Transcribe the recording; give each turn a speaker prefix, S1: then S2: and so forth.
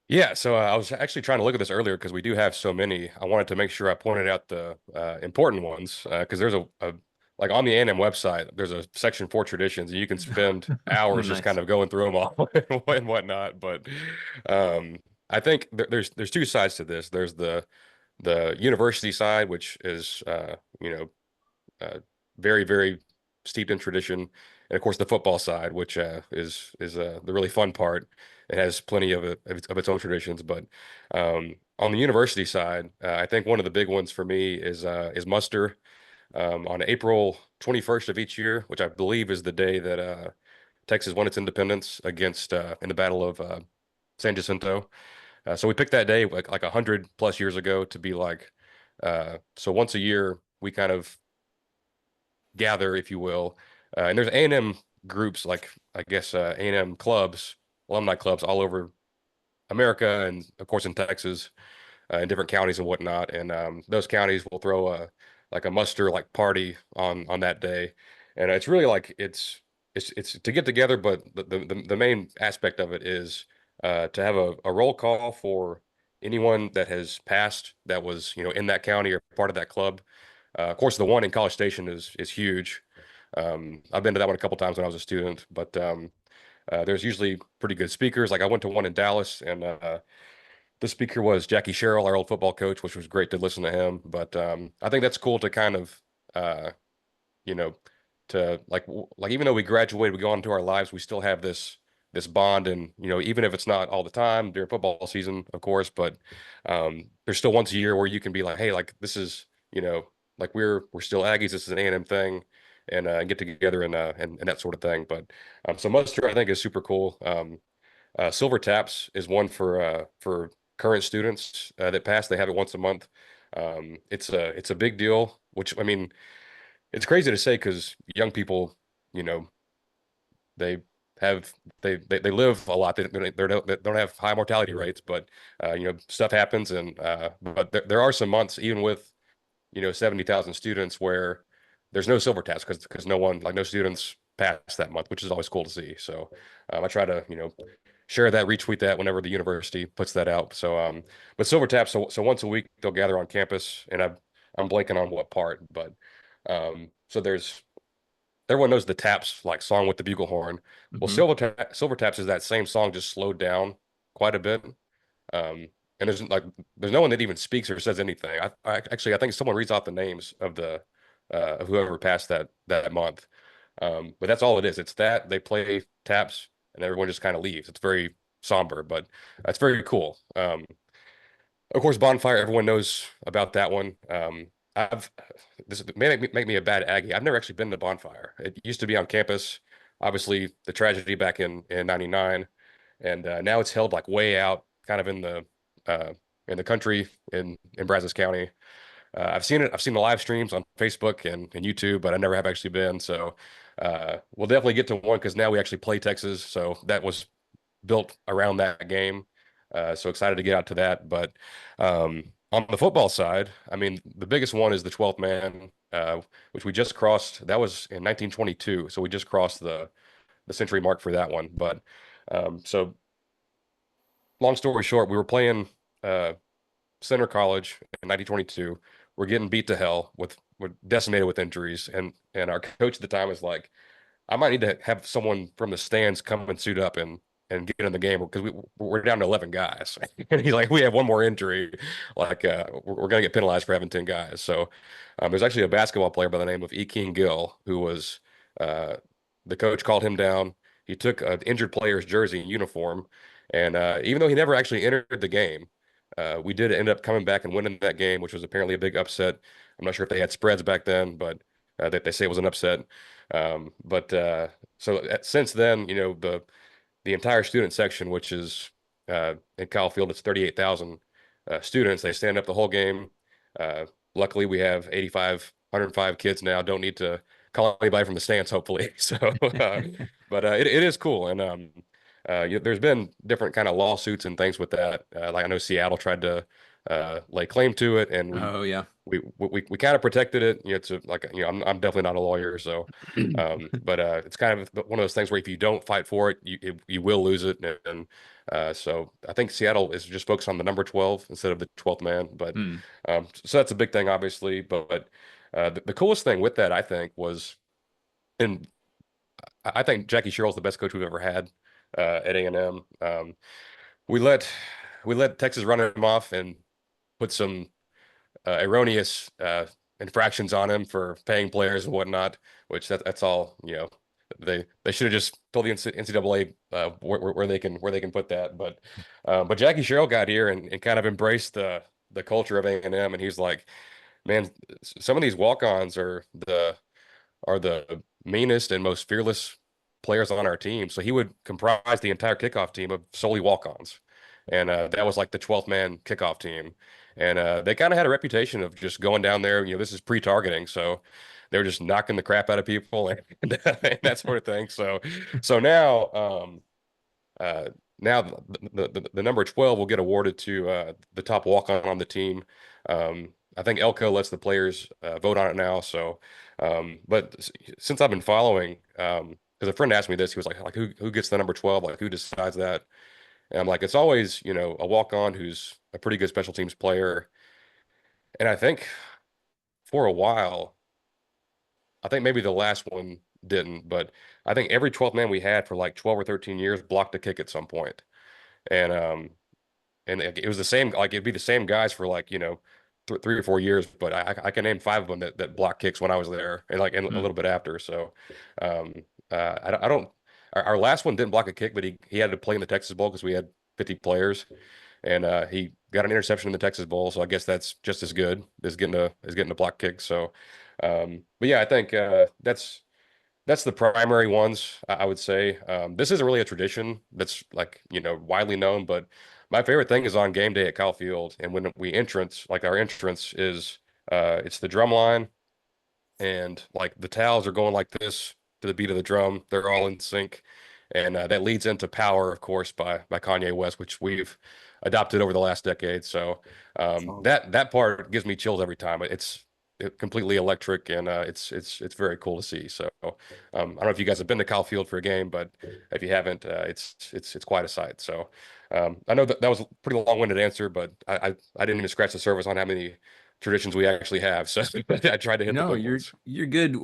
S1: Yeah, so I was actually trying to look at this earlier because we do have so many. I wanted to make sure I pointed out the important ones because there's a like on the A&M website, there's a section for traditions, and you can spend
S2: Oh,
S1: hours just kind
S2: nice.
S1: of going through them all and whatnot. But um, I think there's two sides to this. There's the university side, which is uh, very steeped in tradition, and of course the football side, which is the really fun part. It has plenty of its own traditions, but on the university side, I think one of the big ones for me is muster on April 21st of each year, which I believe is the day that Texas won its independence against in the Battle of San Jacinto. So we picked that day like 100 plus years ago to be like so once a year we kind of gather, if you will. And there's A&M groups like I guess A&M clubs, alumni clubs all over America, and of course in Texas, in different counties and whatnot. And those counties will throw a like a muster like party on that day, and it's really like it's to get together. But the main aspect of it is to have a roll call for anyone that has passed that was in that county or part of that club. Of course, the one in College Station is huge. I've been to that one a couple times when I was a student, but there's usually pretty good speakers. Like I went to one in Dallas, and the speaker was Jackie Sherrill, our old football coach, which was great to listen to him. But I think that's cool to kind of, uh, you know, to like even though we graduated, we go on to our lives, we still have this bond, and even if it's not all the time during football season, of course, but there's still once a year where you can be like, hey, like this is, like we're still Aggies. This is an A&M thing. And get together and that sort of thing. But so Muster, I think, is super cool. Silver Taps is one for current students that pass. They have it once a month. It's a big deal, which I mean, it's crazy to say because young people, you know, they have they live a lot. They don't have high mortality rates, but stuff happens, and but there are some months even with 70,000 students where there's no silver taps because no one like no students pass that month, which is always cool to see. So I try to share that, retweet that whenever the university puts that out. So but silver taps, so once a week they'll gather on campus, and I'm blanking on what part, but so there's everyone knows the taps like song with the bugle horn. Well,
S2: Hmm.
S1: silver taps is that same song just slowed down quite a bit. And there's no one that even speaks or says anything. I think someone reads off the names of whoever passed that month. But that's all it is. It's that they play taps and everyone just kind of leaves. It's very somber, but it's very cool. Of course, Bonfire, everyone knows about that one. I've this may make me a bad Aggie. I've never actually been to Bonfire. It used to be on campus. Obviously, the tragedy back in '99, and now it's held like way out, kind of uh, in the country in Brazos County. I've seen it. I've seen the live streams on Facebook and YouTube, but I never have actually been. So we'll definitely get to one because now we actually play Texas. So that was built around that game. So excited to get out to that. But on the football side, I mean, the biggest one is the 12th man, which we just crossed. That was in 1922. So we just crossed the century mark for that one. But so long story short, we were playing uh, Center College in 1922. We're getting beat to hell we're decimated with injuries, and our coach at the time was like, I might need to have someone from the stands come and suit up and get in the game because we're down to 11 guys. And he's like, we have one more injury. Like, we're going to get penalized for having 10 guys. So there's actually a basketball player by the name of E. King Gill who was uh, the coach called him down. He took an injured player's jersey and uniform. And even though he never actually entered the game, we did end up coming back and winning that game, which was apparently a big upset. I'm not sure if they had spreads back then, but they say it was an upset. But so since then, the entire student section, which is in Kyle Field, it's 38,000 students. They stand up the whole game. Uh, Luckily, we have 85, 105 kids now. Don't need to call anybody from the stands, hopefully. So, but it is cool, and there's been different kind of lawsuits and things with that. Like I know Seattle tried to lay claim to it, and
S2: Oh yeah.
S1: we kind of protected it. You know, it's like I'm definitely not a lawyer, so but it's kind of one of those things where if you don't fight for it, you will lose it, and so I think Seattle is just focused on the number 12 instead of the 12th man, but
S2: Hmm.
S1: so that's a big thing, obviously, but the coolest thing with that I think was, and I think Jackie Sherrill's the best coach we've ever had at A&M. We let we let Texas run him off and put some erroneous infractions on him for paying players and whatnot, which that's all, they should have just told the NCAA where they can put that. But Jackie Sherrill got here and kind of embraced the culture of A&M, and he's like, man, some of these walk-ons are the meanest and most fearless players on our team. So he would comprise the entire kickoff team of solely walk-ons. And that was like the 12th man kickoff team. And they kind of had a reputation of just going down there. This is pre-targeting. So they were just knocking the crap out of people and that sort of thing. So uh, now the number 12 will get awarded to the top walk-on the team. I think Elko lets the players vote on it now. So, but since I've been following, because a friend asked me this, he was like who gets the number 12? Like who decides that? And I'm like, it's always, a walk-on who's a pretty good special teams player. And I think for a while, I think maybe the last one didn't, but I think every 12th man we had for like 12 or 13 years blocked a kick at some point. And it was the same, like it'd be the same guys for like, 3 or 4 years, but I can name five of them that block kicks when I was there and a
S2: Hmm.
S1: little bit after. So, um, I don't, our last one didn't block a kick, but he had to play in the Texas Bowl because we had 50 players, and he got an interception in the Texas Bowl. So I guess that's just as good as getting a block kick. So, but yeah, I think that's the primary ones I would say. This isn't really a tradition that's like, widely known, but my favorite thing is on game day at Kyle Field. And when we entrance, like our entrance is, it's the drum line and like the towels are going like this to the beat of the drum. They're all in sync, and that leads into "Power," of course, by Kanye West, which we've adopted over the last decade. So
S2: Oh.
S1: that part gives me chills every time. It's completely electric, and it's very cool to see. So I don't know if you guys have been to Kyle Field for a game, but if you haven't, it's quite a sight. So I know that was a pretty long-winded answer, but I didn't even scratch the surface on how many traditions we actually have. So I tried to hit the
S2: No,
S1: big
S2: you're
S1: ones.
S2: you're good.